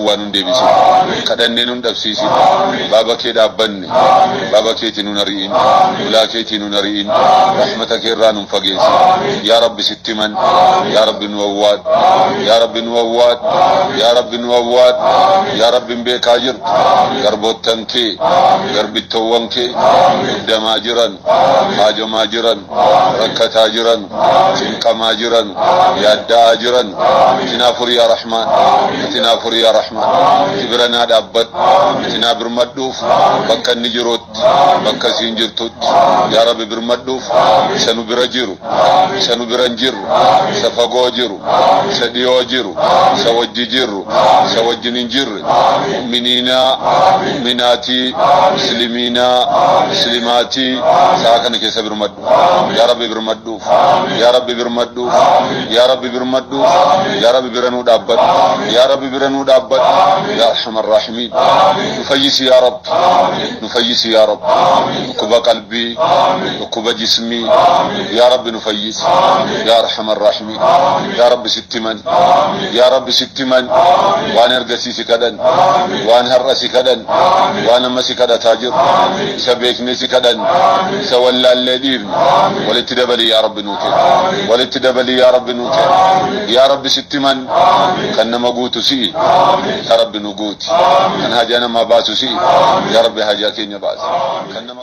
duwwaan deebisi kadhannee nun dhabsiisi baaba kee dhaabbanne baaba keetiin nun ari'in ulaa keetiin nun ari'in rahmata kee irraa nun fageessi yaa rabbi sittiman yaa rabbi nu awwaad yaa rabbi nu awwaad yaa rabbi nu awwaad yaa rabbi beekaa jirtu garboottan kee garbittoowwan kee damaa jiran haajamaa jiran rakkataa jiran cinqamaa jiran yaaddaa jiran tinaafur yaa rahmaan tinaafur yaa rahmaan tibranaa dhaabbad tinaa birmadhuuf bakka inni jirutti bakka siin jirtutti yaa rabbi birmadhuuf isa nu bira jiru isa nu bira jiru isa fagoo jiru isa dhiyoo jiru isa wajji jiru isa wajjin hin jirre mu'miniina mu'minaatii musliimiina muslimaatii saa kana keessa birmadhu yaa rabbi birmadhuuf yaa rabbi birmadhuuf yaa rabbi birmadhuuf yaa rabbi biranuu dhaabbad yaa rabbi biranuu dhaabbad yaa arhamar raahimiin nufayyisi yaa rabbi nufayyisi yaa rabbi dhukkuba qalbii dhukkuba jismii yaa rabbi nufayyisi yaa arhamar raahimiin yaa rabbi sittiman yaa rabbi sittiman waan ergasiisi kadhan waan har'asi kadhan waan ammasi kadhataa jiru isa beeknesi kadhan isa wallaallee dhiifne walitti dabali yaa rabbi nuu kenni walitti dabali yaa rabbi nuu kenni yaa rabbi sittiman kan nama guutu si'i yaa rabbi nu guuti kan hajaa nama baasu si'i yaa rabbi hajaa keenya baasi kan nama